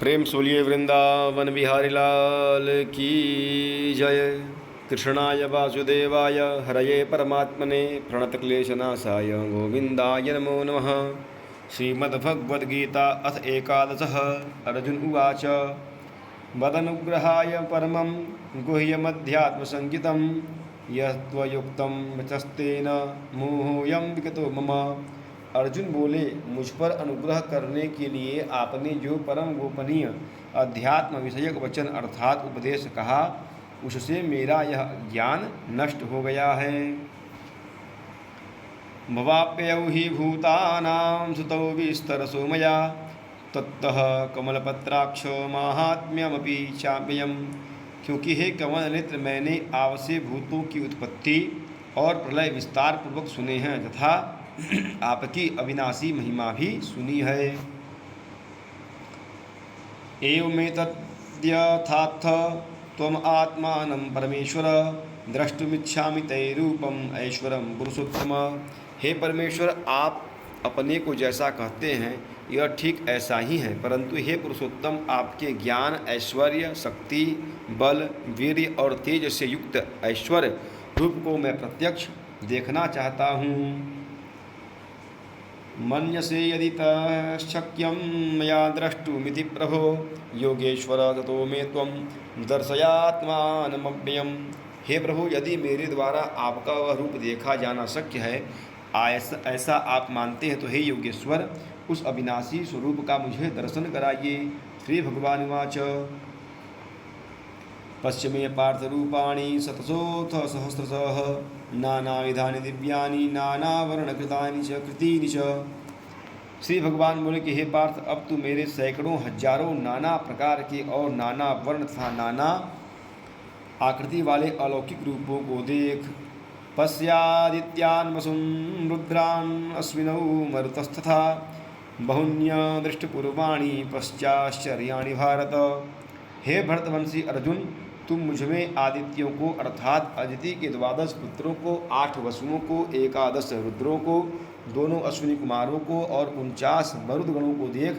प्रेम सोलिए वृंदावन बिहारी लाल की जय। कृष्णाय वासुदेवाय हरये परमात्मने प्रणतक्लेशनाशाय गोविंदाय नमो नमः। श्रीमद्भगवद्गीता अथ एकादशः। अर्जुन उवाच मदनुग्रहाय परमं गुह्यमध्यात्मसंज्ञितं यत्त्वयुक्तं वचस्तेन मोहोऽयं विगतो मम। अर्जुन बोले, मुझ पर अनुग्रह करने के लिए आपने जो परम गोपनीय अध्यात्म विषयक वचन अर्थात उपदेश कहा, उससे मेरा यह ज्ञान नष्ट हो गया है। भवाप्ययौ हि भूतानां सुतौ विस्तरसो मया तत्तः कमलपत्राक्ष माहात्म्यमपि चाप्ययम्। क्योंकि हे कमल नेत्र, मैंने आपसे भूतों की उत्पत्ति और प्रलय विस्तार पूर्वक सुने हैं तथा आपकी अविनाशी महिमा भी सुनी है। एवमेतद्यथार्थ त्वम् आत्मानं परमेश्वर द्रष्टुमिच्छामि ते रूपम् ऐश्वरं पुरुषोत्तम। हे परमेश्वर, आप अपने को जैसा कहते हैं यह ठीक ऐसा ही है, परंतु हे पुरुषोत्तम, आपके ज्ञान, ऐश्वर्य, शक्ति, बल, वीर्य और तेज से युक्त ऐश्वर्य रूप को मैं प्रत्यक्ष देखना चाहता हूँ। मन्यसे यदि तच्छक्यं मया द्रष्टुमिति प्रभो योगेश्वर ततो मे त्वं दर्शयात्मानमव्ययम्। हे प्रभु, यदि मेरे द्वारा आपका वह रूप देखा जाना शक्य है, ऐसा आप मानते हैं, तो हे योगेश्वर, उस अविनाशी स्वरूप का मुझे दर्शन कराइए। श्री भगवान उवाच पश्य मे पार्थरूपाणि शतशोऽथ सहस्रशः नानाविधानि दिव्यानि नानावर्णकृतानि च कृतीनि च। श्री भगवान बोले कि हे पार्थ, अब तू मेरे सैकड़ों हजारों नाना प्रकार के और नाना वर्ण तथा नाना आकृति वाले अलौकिक रूपों को देख। पश्यादित्यान् वसुन् रुद्रान् अश्विनौ मरुतस्तथा बहुन्यदृष्टपूर्वाणि पश्चाश्चर्याणि भारत। हे भरतवंशी अर्जुन, तुम मुझमें आदित्यों को अर्थात अदिति के 12 पुत्रों को, 8 वसुओं को, 11 रुद्रों को, दोनों अश्विनी कुमारों को और 49 मरुदगणों को देख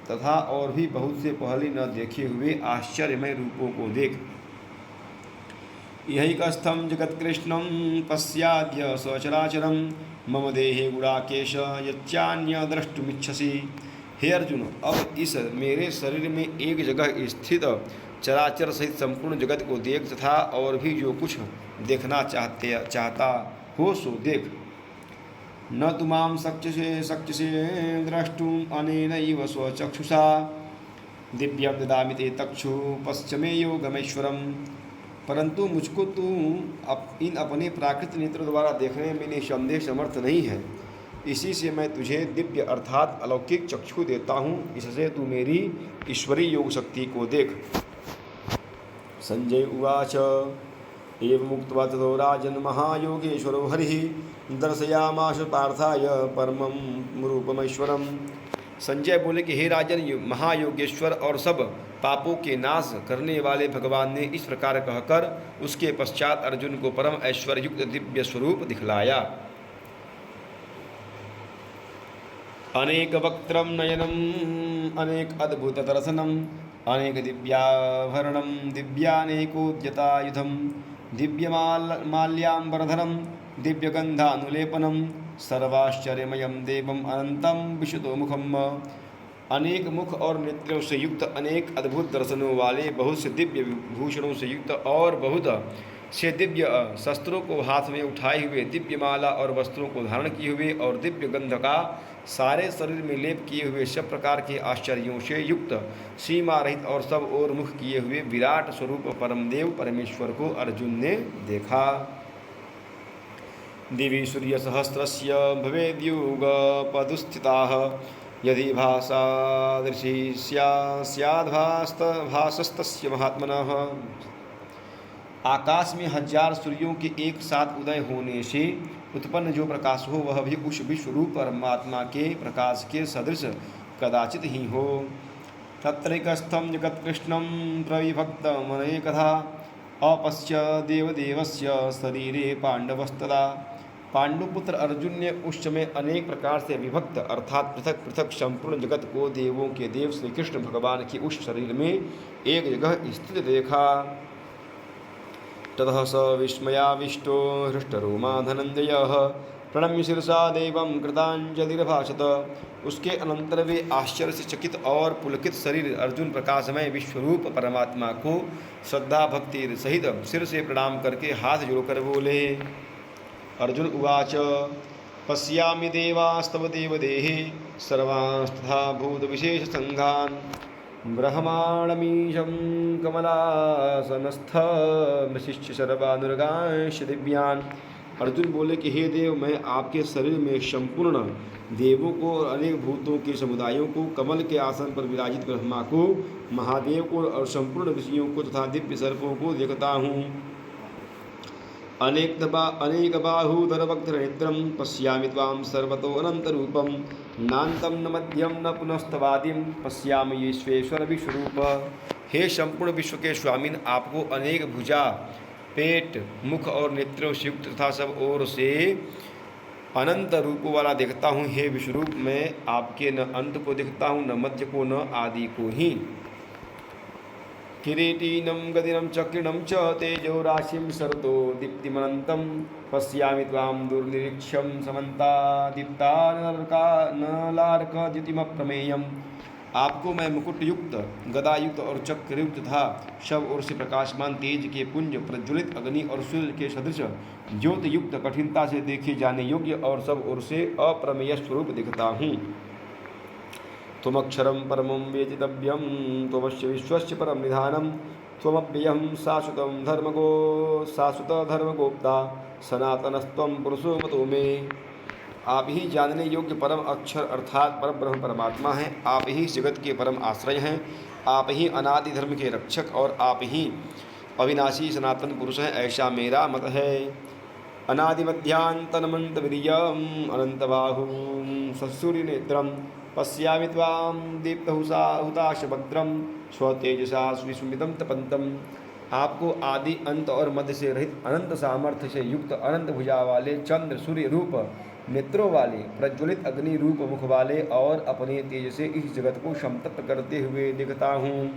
तथा और भी बहुत से पहले न देखे हुए आश्चर्यमय रूपों को देख। यही कस्थम जगत्कृष्णं पश्याद्य सचराचरं मम देहे गुणाकेश यच्चान्य द्रष्टुमिच्छसि। हे अर्जुन, अब इस मेरे शरीर में एक जगह स्थित चराचर सहित संपूर्ण जगत को देख तथा और भी जो कुछ देखना चाहता हो सो देख। न तु मां शक्यसे द्रष्टुम् अनेनैव स्वचक्षुषा दिव्यं ददामि ते चक्षु पश्च मे योगमेश्वरम्। परंतु मुझको तू इन अपने प्राकृत नेत्र द्वारा देखने में निसंदेह समर्थ नहीं है, इसी से मैं तुझे दिव्य अर्थात अलौकिक चक्षु देता हूँ, इससे तू मेरी ईश्वरीय योग शक्ति को देख। संजय उवाच एवमुक्त्वा ततो राजन् महायोगेश्वरो हरिः दर्शयामास पार्थाय परमं रूपमैश्वरम्। संजय बोले कि हे राजन, महायोगेश्वर और सब पापों के नाश करने वाले भगवान ने इस प्रकार कहकर उसके पश्चात अर्जुन को परम ऐश्वर्य युक्त दिव्य स्वरूप दिखलाया। अनेक वक्त्रम नयनम अनेक अद्भुत दर्शनम अनेक दिव्याभरणम दिव्यानेकोद्यतायुधम दिव्यमाल्याम्बरधरम दिव्यगंधानुलेपनम सर्वाश्चर्यमयं देवम अनंतम विशुद्धमुखम। अनेक मुख और नेत्रों से युक्त, अनेक अद्भुत दर्शनों वाले, बहुत से दिव्य भूषणों से युक्त और बहुत से दिव्य शस्त्रों को हाथ में उठाए हुए, दिव्य माला और वस्त्रों को धारण किए हुए और दिव्य गंध का सारे शरीर में लेप किए हुए, सब प्रकार के आश्चर्यों से युक्त, सीमा रहित और सब ओर मुख किए हुए विराट स्वरूप परमदेव परमेश्वर को अर्जुन ने देखा। दिवि सूर्यसहस्रस्य भवेद्युगपदुस्थिताः यदि भासादृशी स्याद्भासस्तस्य महात्मनः। आकाश में 1000 सूर्यों के एक साथ उदय होने से उत्पन्न जो प्रकाश हो, वह भी उस विश्वरूप परमात्मा के प्रकाश के सदृश कदाचित ही हो। तत्रैकस्थं जगत्कृष्णं प्रविभक्तमनेकधा अपश्य देवदेवस्य शरीरे पाण्डवस्तदा पांडुपुत्र अर्जुन ने उस समय अनेक प्रकार से विभक्त अर्थात पृथक पृथक संपूर्ण जगत को देवों के देव श्री कृष्ण भगवान के उस शरीर में एक जगह स्थित देखा। ततः स विस्मयाविष्टो हृष्टरोमा धनंजयः प्रणम्य शिरसा देवं कृतांजलिर्भाषत। उसके अनंतर वे आश्चर्य से चकित और पुलकित शरीर अर्जुन प्रकाशमय विश्वरूप परमात्मा को श्रद्धा भक्ति सहित सिर से प्रणाम करके हाथ जोड़कर बोले। अर्जुन उवाच पश्यामि देवास्तव देवदेहे सर्वांस्तथा भूतविशेषसङ्घान् ब्रह्माणमीशं कमलासनस्थमशिष्य सर्वानुर्गांश दिव्यान्। अर्जुन बोले कि हे देव, मैं आपके शरीर में संपूर्ण देवों को और अनेक भूतों के समुदायों को, कमल के आसन पर विराजित ब्रह्मा को, महादेव को और संपूर्ण ऋषियों को तथा दिव्य सर्पों को देखता हूँ। अनेक बाहुधरवक्त्रनेत्रं पश्यामि त्वां सर्वतो अनन्तरूपं नान्तं न मध्यं न पुनस्तवादिं पश्यामि ईश्वेश्वर विश्वरूप। हे संपूर्ण विश्व के स्वामिन, आपको अनेक भुजा, पेट, मुख और नेत्रों से युक्त तथा सब ओर से अनंत रूपों वाला देखता हूँ। हे विश्वरूप, मैं आपके न अंत को देखता हूँ, न मध्य को, न आदि को ही। किरीटीनं गदिनं चक्रिणं च तेजो राशिं सरतो दीप्तिमनन्तं पश्यामि त्वां दुर्निरीक्ष्यं समन्तादित्तानलार्कद्युतिमप्रमेयम्। आपको मैं मुकुट युक्त, गदायुक्त और चक्रयुक्त तथा सब ओर से प्रकाशमान तेज के पुंज, प्रज्वलित अग्नि और सूर्य के सदृश ज्योति युक्त, कठिनता से देखे जाने योग्य और सब ओर से अप्रमेय स्वरूप दिखता हूँ। त्वमक्षरं परमं वेदितव्यं त्वमस्य विश्वस्य परम निधानं त्वमव्ययं शाश्वत धर्मगोप्ता सनातनस्त्वं पुरुषो मतो मे। आप ही जानने योग्य परम अक्षर अर्थात परम ब्रह्म परमात्मा हैं। आप ही जगत के परम आश्रय हैं। आप ही अनादि धर्म के रक्षक और आप ही अविनाशी सनातन पुरुष हैं, ऐसा मेरा मत है। अनादिमध्यांतनमन्तवीर्यम् अनन्तबाहुं सत्सूर्यनेत्रं पश्यामि त्वां दीप्तहुताशभद्रं स्वतेजसा विस्मितं तपन्तम्। आपको आदि अंत और मध्य से रहित अनंत सामर्थ्य से युक्त अनंत भुजा वाले, चंद्र सूर्य रूप नेत्रों वाले, प्रज्वलित अग्नि रूप मुख वाले और अपने तेज से इस जगत को संतप्त करते हुए दिखता हूँ।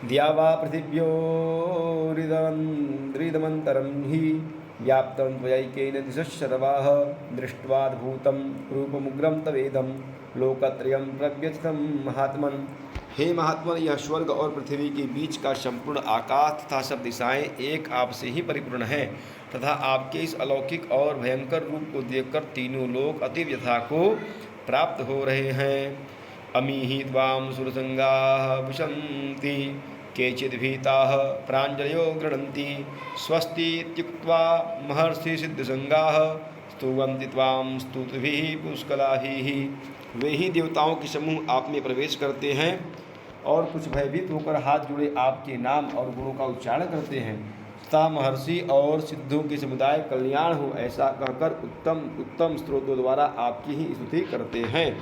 द्यावा पृथिव्योरिदमन्तरं हि व्याप्तं त्वयैकेन दिशश्शतवाः दृष्ट्वाद्भुतं रूपमुग्रं तवेदं लोकत्रयं प्रव्यथितं महात्मन्। हे महात्मन, यह स्वर्ग और पृथ्वी के बीच का संपूर्ण आकाश तथा सब दिशाएं एक आपसे ही परिपूर्ण है तथा आपके इस अलौकिक और भयंकर रूप को देखकर तीनों लोक अति व्यथा को प्राप्त हो रहे हैं। अमीहि त्वां सुरसंगाः विशन्ति केचिद् भीताः प्राञ्जलयो गृह्णन्ति स्वस्ति इत्युक्त्वा महर्षि सिद्धसंगाः स्तुवन्ति त्वां स्तुतिभिः पुष्कलाभिः। वे ही देवताओं के समूह आप में प्रवेश करते हैं और कुछ भयभीत होकर हाथ जुड़े आपके नाम और गुणों का उच्चारण करते हैं तथा महर्षि और सिद्धों के समुदाय कल्याण हो ऐसा कहकर उत्तम उत्तम स्त्रोतों द्वारा आपकी ही स्तुति करते हैं।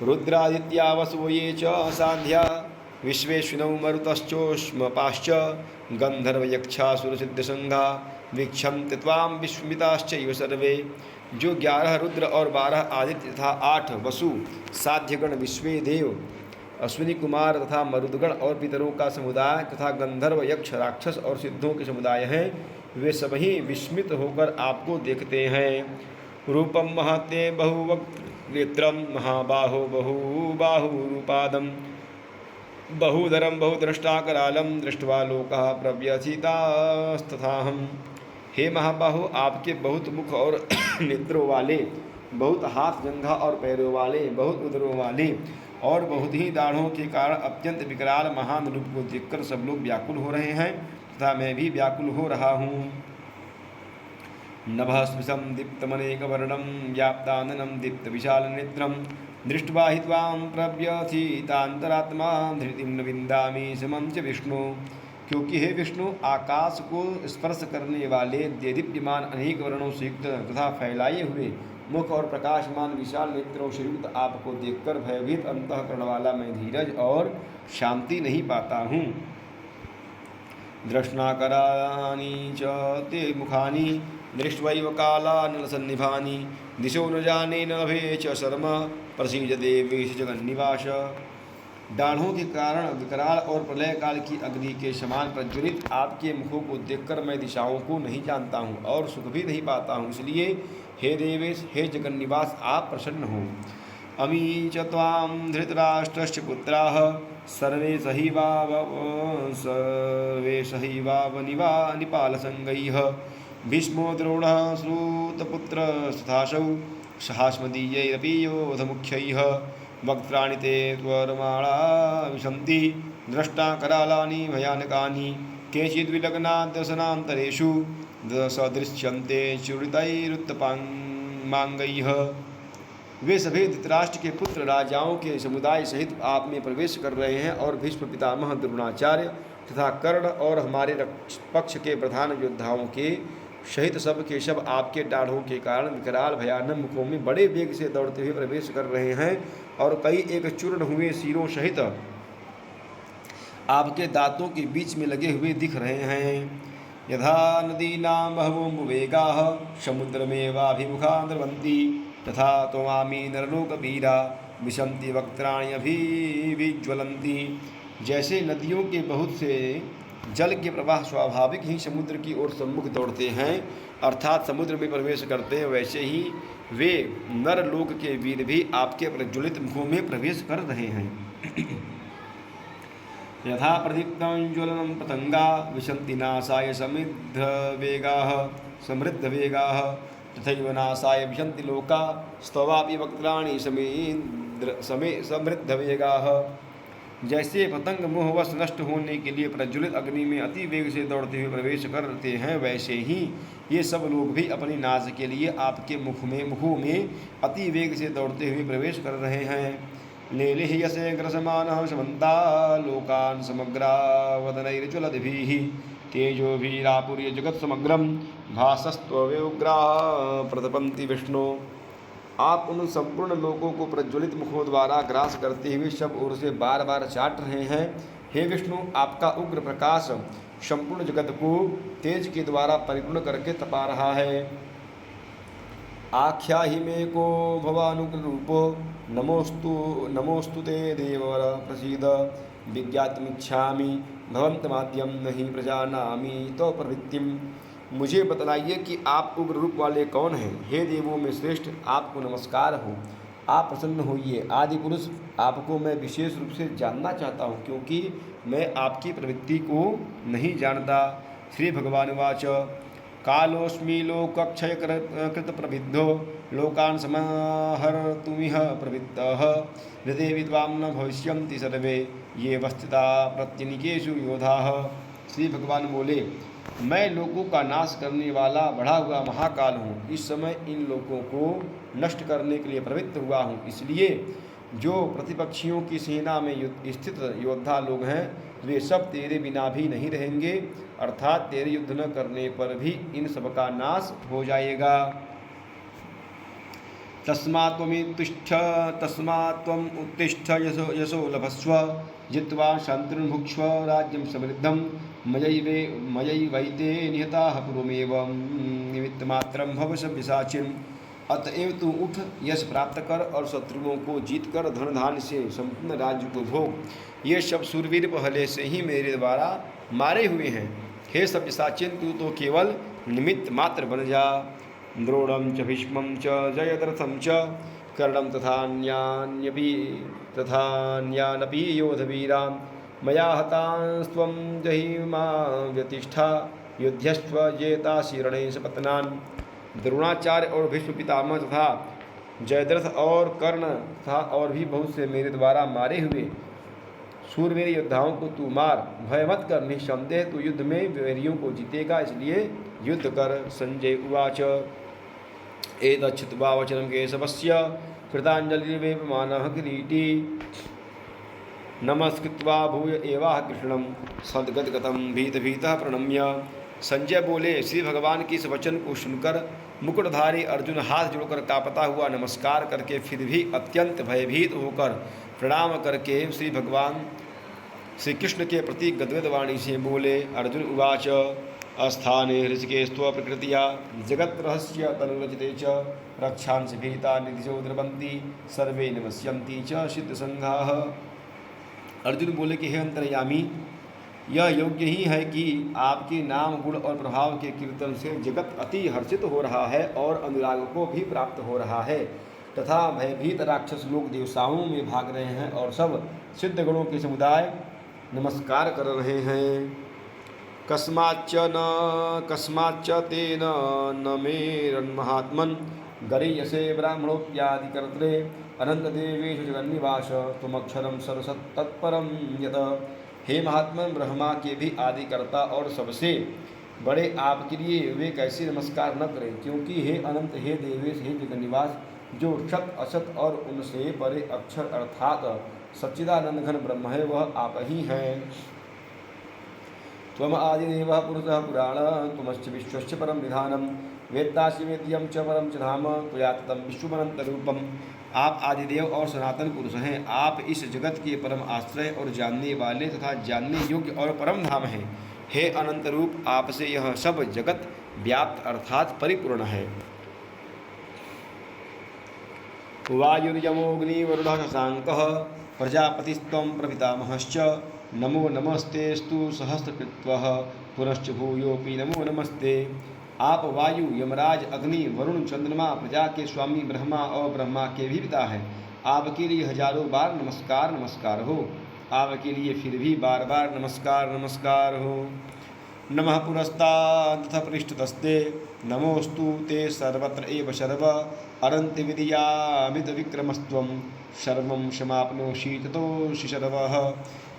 रुद्रादित्या वसवो ये च साध्या विश्वेश्विनौ मरुतश्चोष्मपाश्च गंधर्वयक्षासुरसिद्धसंघा वीक्षन्ते त्वां विस्मिताश्चैव सर्वे। जो 11 रुद्र और 12 आदित्य तथा 8 वसु, साध्यगण, विश्वे देव, अश्विनी कुमार तथा मरुदगण और पितरों का समुदाय तथा गंधर्व, यक्ष, राक्षस और सिद्धों के समुदाय हैं, वे सभी विस्मित होकर आपको देखते हैं। रूपम महते बहुवक्त्रनेत्रं महाबाहो बहुबाहुरूपादं बहुधरं बहुद्रष्टाकरालं दृष्ट्वा लोकाः प्रव्यथितास्तथाहम्। हे महाबाहो, आपके बहुत मुख और नेत्रों वाले, बहुत हाथ, जंघा और पैरों वाले, बहुत उदरों वाले और बहुत ही दाढ़ों के कारण अत्यंत विकराल महान रूप को देखकर सब लोग व्याकुल हो रहे हैं तथा मैं भी व्याकुल हो रहा हूँ। नभस्पृशं दीप्तमनेकवर्णं व्याप्ताननं दीप्तविशालनेत्रं दृष्ट्वा हि त्वां प्रव्यथितान्तरात्मा धृतिं न विन्दामि समं च विष्णु। क्योंकि हे विष्णु, आकाश को स्पर्श करने वाले देदीप्यमान अनेक वर्णों से युक्त तथा फैलाए हुए मुख और प्रकाशमान विशाल नेत्रों से युक्त आपको देखकर भयभीत अंतःकरण वाला मैं धीरज और शांति नहीं पाता हूँ। दृष्णाकराणि च ते मुखानि दृष्ट्वैव कालानलसन्निभानि दिशो न जाने न भे च शर्म प्रसीद देवेश जगन्निवास। डाढ़ों के कारण विकराल और प्रलय काल की अग्नि के समान प्रज्वलित आपके मुखों को देखकर मैं दिशाओं को नहीं जानता हूँ और सुख भी नहीं पाता हूँ, इसलिए हे देवेश, हे जगन्निवास, आप प्रसन्न हो। अमी च त्वां धृतराष्ट्रश्च पुत्राः सर्वे सहैवावनिवा निपालसङ्गैः भीष्मो द्रोणः श्रुतपुत्रस्तथासौ सहास्मदीयैरपि योधमुख्यैः वक्त्राणि ते त्वरमाणा विशन्ति दृष्टा करालानि भयानकानि केचिद्विलग्नादशनान्तरेषु सदृश्यन्ते चूड़ितैरुत्तपाङ्गैः। वे सभी धृतराष्ट्र के पुत्र राजाओं के समुदाय सहित आप में प्रवेश कर रहे हैं और भीष्म पितामह द्रोणाचार्य तथा कर्ण और हमारे पक्ष के प्रधान योद्धाओं के सहित सब के सब आपके डाढ़ों के कारण विकराल भयानक मुखों में बड़े वेग से दौड़ते हुए प्रवेश कर रहे हैं और कई एक चूर्ण हुए सिरों सहित आपके दांतों के बीच में लगे हुए दिख रहे हैं। यथा नदीनां बहवोऽम्बुवेगाः समुद्रमेवाभिमुखा द्रवन्ति तथा त्वमामि नरलोकवीरा विशन्ति वक्त्राणि अभिविज्वलन्ति। जैसे नदियों के बहुत से जल के प्रवाह स्वाभाविक ही समुद्र की ओर सम्मुख दौड़ते हैं अर्थात समुद्र में प्रवेश करते हैं, वैसे ही वे नरलोक के वीर भी आपके प्रज्वलित मुखों में प्रवेश कर रहे हैं। यथा प्रदीप्तं ज्वलनं पतंगा विशन्ति नाशाय समृद्धवेगाः तथैव नाशाय विशन्ति लोका स्तवापि वक्त्राणि समृद्धवेगाः। जैसे पतंग मोहवश नष्ट होने के लिए प्रज्वलित अग्नि में अति वेग से दौड़ते हुए प्रवेश करते हैं, वैसे ही ये सब लोग भी अपनी नाश के लिए आपके मुखों में अति वेग से दौड़ते हुए प्रवेश कर रहे हैं। लेलिह यसे ग्रसमानः समन्ता लोकान् समग्रावदनैर्ज्वलद्भिः तेजोभिरापूर्य जगत्समग्रं भासस्त्वव्योग्राः प्रतपन्ति विष्णु। आप उन संपूर्ण लोगों को प्रज्वलित मुखों द्वारा ग्रास करते हुए सब ओर से बार बार चाट रहे हैं। हे विष्णु, आपका उग्र प्रकाश संपूर्ण जगत को तेज के द्वारा परिपूर्ण करके तपा रहा है। आख्या ही मे को भवानुग्र रूपो नमोस्तु ते देवर प्रसीद विज्ञातमिच्छामि भवन्तमाद्यं नहि प्रजानामि तो प्रवृत्तिम। मुझे बतलाइए कि आप उग्र रूप वाले कौन हैं। हे देवों में श्रेष्ठ, आपको नमस्कार हो, आप प्रसन्न होइए। आदि पुरुष, आपको मैं विशेष रूप से जानना चाहता हूँ क्योंकि मैं आपकी प्रवृत्ति को नहीं जानता। श्री भगवान वाच कालोऽस्मि लोकक्षय कृत प्रविद्धो लोकान् समाहर्तुमिह प्रवृत्तः हृदे विद्वां न भविष्यन्ति सर्वे ये वस्थिता प्रत्यनिकेषु योधाः। श्री भगवान बोले, मैं लोगों का नाश करने वाला बढ़ा हुआ महाकाल हूँ। इस समय इन लोगों को नष्ट करने के लिए प्रवृत्त हुआ हूँ, इसलिए जो प्रतिपक्षियों की सेना में स्थित योद्धा लोग हैं वे सब तेरे बिना भी नहीं रहेंगे, अर्थात तेरे युद्ध न करने पर भी इन सब का नाश हो जाएगा। तस्मात् त्वम् उत्तिष्ठ यशो लभस्व जित्वा शत्रुन्भुक्ष्व राज्यं समृद्धं मयैवैते निहताः पूर्वमेवं निमित्तमात्रं भव सव्यसाचिन्। अतएव तू उठ, यश प्राप्त कर और शत्रुओं को जीतकर धन धान्य से संपूर्ण राज्य को भोग। ये सब शूरवीर पहले से ही मेरे द्वारा मारे हुए हैं। हे सव्यसाचिन, तू तो केवल निमित्त मात्र बन जा। द्रोणं च भीष्मं च जयद्रथं च कर्णं तथान्यानपि योधवीरा मया हतांस्त्वं जहिमा व्यतिष्ठा युध्यस्व जेताशीरणे सपत्नान्। द्रोणाचार्य और भीष्म पितामह तथा जयद्रथ और कर्ण तथा और भी बहुत से मेरे द्वारा मारे हुए सूरवीर योद्धाओं को तू मार। भय मत कर, निःसंदेह तू युद्ध में वैरियों को जीतेगा, इसलिए युद्ध कर। संजय उवाच एतच्छ्रुत्वा वचनं केशवस्य कृताञ्जलिर्वेपमानः किरीटी नमस्कृत्वा भूय एवाह कृष्णं सद्गद्गतं भीतभीतः प्रणम्य। संजय बोले, श्री भगवान की इस वचन को सुनकर मुकुटधारी अर्जुन हाथ जोड़कर कांपता हुआ नमस्कार करके फिर भी अत्यंत भयभीत होकर प्रणाम करके श्री भगवान श्री कृष्ण के प्रति गद्गद वाणी से बोले। अर्जुन उवाच अस्थाने ऋषिकेस्त्व प्रकृतिया जगत रहस्य तनुरचिते च रक्षांसि भीता निधिजो द्रवन्ति सर्वे नमस्यन्ति च सिद्धसंघाः। अर्जुन बोले कि हे अंतर्यामी, यह योग्य ही है कि आपके नाम गुण और प्रभाव के कीर्तन से जगत अति हर्षित हो रहा है और अनुराग को भी प्राप्त हो रहा है, तथा भयभीत राक्षस लोग देवताओं में भाग रहे हैं और सब सिद्ध गणों के समुदाय नमस्कार कर रहे हैं। कस्माच्च तेन न मेरन्महात्मन् गरीयसे ब्राह्मणोऽप्यादिकर्त्रे अनंतदेवेषु जगन्निवास त्वमक्षरं सरसत्तत्परं यत्। हे महात्मन, ब्रह्मा के भी आदिकर्ता और सबसे बड़े आपके लिए वे कैसे नमस्कार न करें, क्योंकि हे अनंत, हे देवेश, हे जगन्निवास, जो सत असत और उनसे परे अक्षर अर्थात सच्चिदानंद घन ब्रह्म है, वह आप ही हैं। त्वम आदिदेवः पुरुषः पुराण त्वमश्च विश्वस्य परम निधानम वेत्तासि वेद्यं च परम च धाम त्वया ततं विश्वमनन्तरूपम्। आप आदिदेव और सनातन पुरुष हैं। आप इस जगत के परम आश्रय और जानने वाले तथा जानने योग्य और परम धाम हैं। हे अनंत रूप, आपसे यह सब जगत व्याप्त अर्थात परिपूर्ण है। वायुर्यमोऽग्निवरुणः शशाङ्कः प्रजापतिस्त्वं प्रपितामहश्च नमो नमस्तेस्तु सहस्रकृत्वः पुनश्च भूयोऽपि नमो नमस्ते। आप वायु, यमराज, अग्नि, वरुण, चंद्रमा, प्रजा के स्वामी ब्रह्मा और ब्रह्मा के भी पिता हैं। आपके लिए हजारों बार नमस्कार नमस्कार हो। आपके लिए फिर भी बार बार नमस्कार नमस्कार हो। नमः पुरस्तात् तथा पृष्ठतस्ते नमोस्तु ते सर्वत्र एव सर्व अनंत विद्यामित विक्रमस्त्वं सर्वं समाप्नोषि ततोषि सर्वः।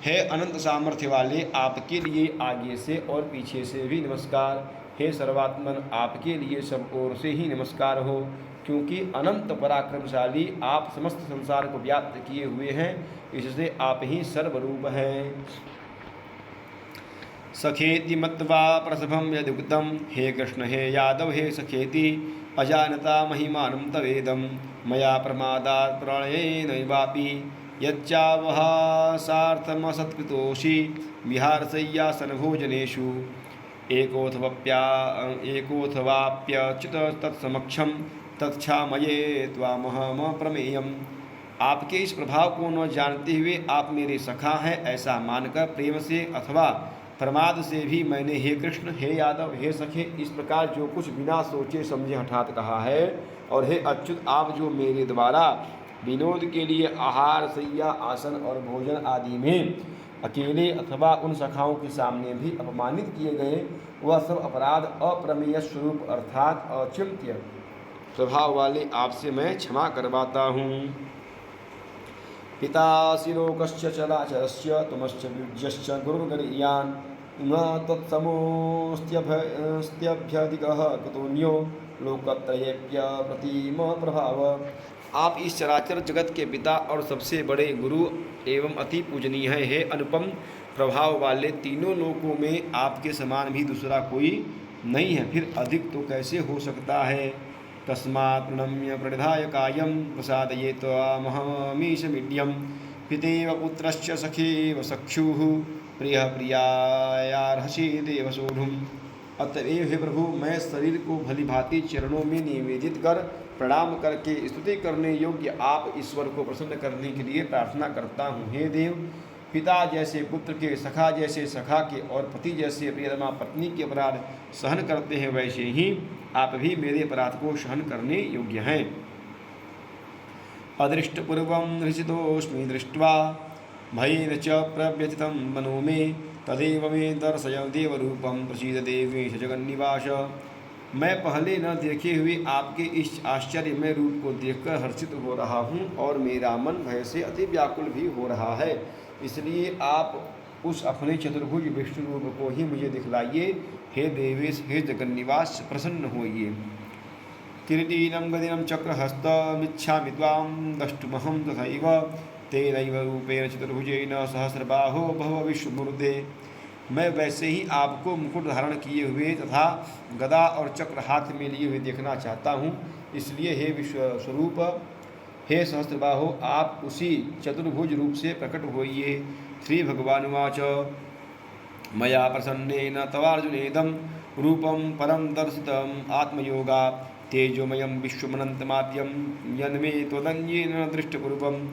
हे अनंत सामर्थ्य वाले, आपके लिए आगे से और पीछे से भी नमस्कार। हे सर्वात्मन, आपके लिए सब ओर से ही नमस्कार हो, क्योंकि अनंत पराक्रमशाली आप समस्त संसार को व्याप्त किए हुए हैं, इससे आप ही सर्वरूप हैं। सखेति मत्वा प्रसभं यदुक्तं हे कृष्ण हे यादव हे सखेति अजानता महिमानं तवेदं मया प्रमादात् प्रणयेनैवापि यच्चावहा सार्थमसत्कृतोषि विहारशय्यासनभोजनेषु एकोऽथवाप्यच्युत तत्समक्षं तत्क्षामये त्वामहमप्रमेयम्। आपके इस प्रभाव को न जानते हुए आप मेरे सखा हैं ऐसा मानकर प्रेम से अथवा प्रमाद से भी मैंने हे कृष्ण हे यादव हे सखे इस प्रकार जो कुछ बिना सोचे समझे हठात कहा है। और हे अच्युत, आप जो मेरे द्वारा विनोद के लिए आहार, शय्या, आसन और भोजन आदि में अकेले अथवा उन सखाओं के सामने भी अपमानित किए गए, वह सब अपराध अप्रमेय स्वरूप अर्थात अचिंत्य स्वभाव वाले आपसे मैं क्षमा करवाता हूँ। पितासि लोकस्य चराचरस्य त्वमश्च विज्ञश्च गुरुर्गरीयान् न तत्समोऽस्त्यभ्यधिकः कुतोऽन्यो लोकत्रयेऽप्य प्रतिम प्रभाव। आप इस चराचर जगत के पिता और सबसे बड़े गुरु एवं अति पूजनीय है। हे अनुपम प्रभाव वाले, तीनों लोकों में आपके समान भी दूसरा कोई नहीं है, फिर अधिक तो कैसे हो सकता है। तस्मात् प्रणम्य प्रणिधाय कायं प्रसादये त्वामहमीशमीड्यं पितेव पुत्रश्च सखेव सख्युः प्रियः प्रियायार्हसि देवसोढुम्। अतएव हे प्रभु, मैं शरीर को भली भांति चरणों में निवेदित कर प्रणाम करके स्तुति करने योग्य आप ईश्वर को प्रसन्न करने के लिए प्रार्थना करता हूँ। हे देव, पिता जैसे पुत्र के, सखा जैसे सखा के और पति जैसे प्रियतमा पत्नी के अपराध सहन करते हैं, वैसे ही आप भी मेरे अपराध को सहन करने योग्य हैं। अदृष्टपूर्वं हृषितोऽस्मि दृष्ट्वा भयेन च प्रव्यथितं मनो मे तदेव मे दर्शय देवरूपं प्रसीद देवेश जगन्निवास। मैं पहले न देखे हुए आपके इस आश्चर्यमय रूप को देखकर हर्षित हो रहा हूँ और मेरा मन भय से अति व्याकुल भी हो रहा है, इसलिए आप उस अपने चतुर्भुज विष्णु रूप को ही मुझे दिखलाइए। हे देवेश, हे जगन्निवास, प्रसन्न होइए। किरीटीनं गदिनं चक्रहस्तमिच्छामि त्वां द्रष्टुमहं तथैव तेनैव रूपेण चतुर्भुजेन सहस्रबाहो भव विश्वमूर्ते। मैं वैसे ही आपको मुकुट धारण किए हुए तथा गदा और चक्र हाथ में लिए हुए देखना चाहता हूँ, इसलिए हे विश्व स्वरूप, हे सहस्रबाहो आप उसी चतुर्भुज रूप से प्रकट होइए। श्री भगवानुवाच मया प्रसन्नेन तवार्जुनेदं रूपं परं दर्शितम् आत्मयोगा तेजोमयं विश्वमनन्तमाद्यं यन्मे त्वदन्येन दृष्टपूर्वम्।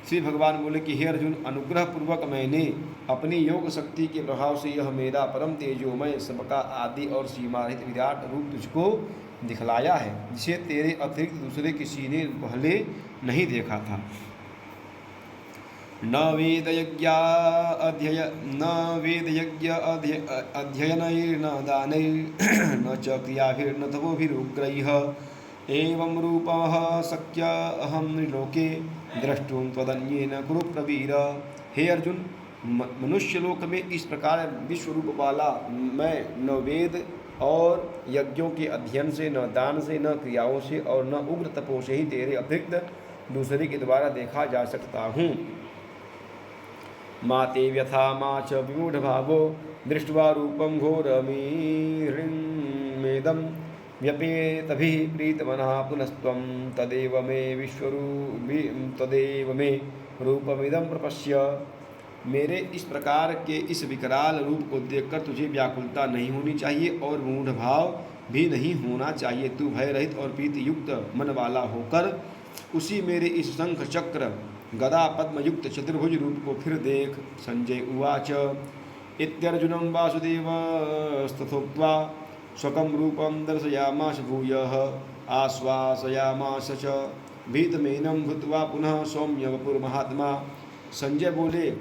श्री भगवान बोले कि हे अर्जुन, अनुग्रह पूर्वक मैंने अपनी योग शक्ति के प्रभाव से यह मेरा परम तेजोमय सबका आदि और सीमारहित विराट रूप तुझको दिखलाया है, जिसे तेरे अतिरिक्त दूसरे किसी ने पहले नहीं देखा था। न वेदयज्ञ अध्ययनैर्न दानैर्न च क्रियाभिर्न तपोभिरुग्रैः एवं रूपः शक्य अहं लोके द्रष्टुं त्वदन्येन कुरु प्रवीर। हे अर्जुन, मनुष्य लोक में इस प्रकार विश्व रूप वाला मैं न वेद और यज्ञों के अध्ययन से, न दान से, न क्रियाओं से और न उग्र तपो से ही तेरे अतिरिक्त दूसरे के द्वारा देखा जा सकता हूँ। माते व्यथा मा च विमूढ़ भावो दृष्ट्वा रूपं घोरमीदं व्यपेतभिः प्रीतमनः पुनस्त्वं तदेव मे रूपमिदं प्रपश्य। मेरे इस प्रकार के इस विकराल रूप को देखकर तुझे व्याकुलता नहीं होनी चाहिए और मूढ़ भाव भी नहीं होना चाहिए। तू भय रहित और प्रीति युक्त मन वाला होकर उसी मेरे इस शंख चक्र गदा पद्मयुक्त चतुर्भुज रूप को फिर देख। संजय उवाच इत्यर्जुनं वासुदेवस्तथोक्त्वा स्वकं रूपं दर्शयामास भूयः आश्वासयामास च भीतमेनं भूत्वा पुनः सौम्य वपुर्महात्मा। संजय बोले,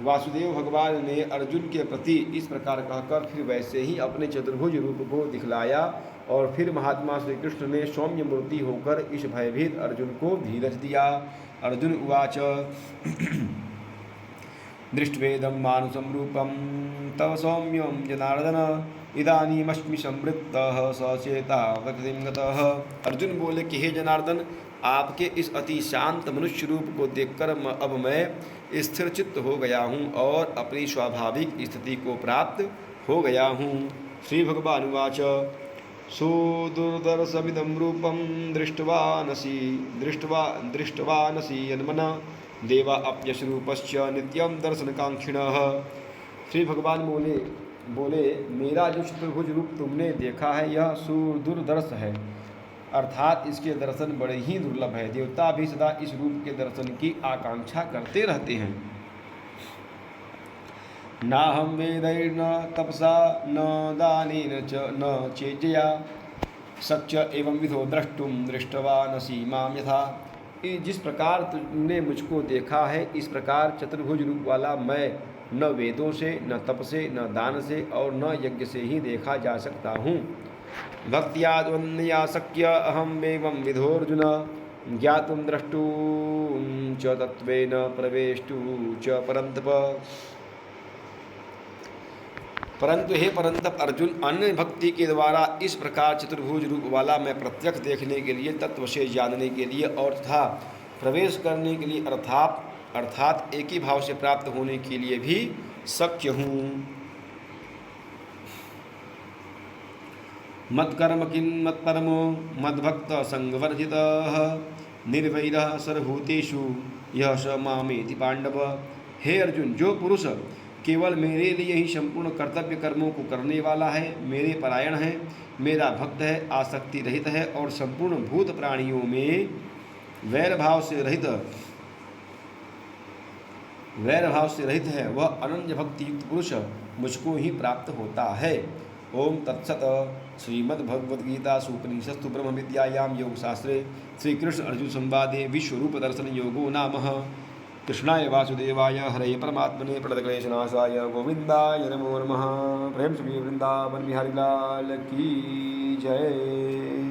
वासुदेव भगवान ने अर्जुन के प्रति इस प्रकार कहकर फिर वैसे ही अपने चतुर्भुज रूप को दिखलाया और फिर महात्मा श्री कृष्ण ने सौम्य मूर्ति होकर इस भयभीत अर्जुन को धीरज दिया। अर्जुन उवाच दृष्ट्वेदं मानुषं रूपं तव सौम्यं जनार्दन इदानीमस्मि संवृत्तः सचेता प्रकृतिं गतः। अर्जुन बोले कि हे जनार्दन, आपके इस अति शांत मनुष्य रूप को देखकर अब मैं स्थिर चित्त हो गया हूँ और अपनी स्वाभाविक स्थिति को प्राप्त हो गया हूँ। श्री भगवान उवाच सुदुर्दर्शमिदं रूपं दृष्ट्वानसि यन्मना देवा अप्यशरूपश्च नित्यं दर्शनकांक्षिणः। श्री भगवान बोले मेरा जो चतुर्भुज रूप तुमने देखा है यह सुदुर्दर्श है, अर्थात इसके दर्शन बड़े ही दुर्लभ है। देवता भी सदा इस रूप के दर्शन की आकांक्षा करते रहते हैं। नाहं वेदैर्न तपसा न दानेन च न चेज्जया शक्य एवं विधो द्रष्टुं दृष्टवानसि मां यथा। जिस प्रकार तुमने मुझको देखा है इस प्रकार चतुर्भुज रूप वाला मैं न वेदों से, न तप से, न दान से और न यज्ञ से ही देखा जा सकता हूँ। भक्त्या त्वन्या शक्य अहम् एवं विधोऽर्जुन ज्ञातुं द्रष्टुं च तत्त्वेन प्रवेष्टुं च परन्तप। परंतु हे परंतप अर्जुन, अन्य भक्ति के द्वारा इस प्रकार चतुर्भुज रूप वाला मैं प्रत्यक्ष देखने के लिए, तत्व से जानने के लिए और तथा प्रवेश करने के लिए अर्थात एक ही भाव से प्राप्त होने के लिए भी शक्य हूँ। मत्कर्म किन्मत्परमो मद्भक्त संगवर्जितः निर्वैरः सर्वभूतेषु यः स मामेति पांडव। हे अर्जुन, जो पुरुष केवल मेरे लिए ही संपूर्ण कर्तव्य कर्मों को करने वाला है, मेरे परायण है, मेरा भक्त है, आसक्ति रहित है और संपूर्ण भूत प्राणियों में वैर भाव से रहित है, वह अनन्य भक्ति युक्त पुरुष मुझको ही प्राप्त होता है। ओम तत्सत। श्रीमद्भगवद्गीतासु उपनिषत्सु ब्रह्म विद्यायां योगशास्त्रे श्रीकृष्ण अर्जुन संवादे विश्वरूप दर्शन योगो नामः। कृष्णाय वासुदेवाय हरे परमात्मने प्रणतक्लेशनाशाय गोविंदाय नमो नमः। प्रेम से वृंदावन बिहारी लाल की जय।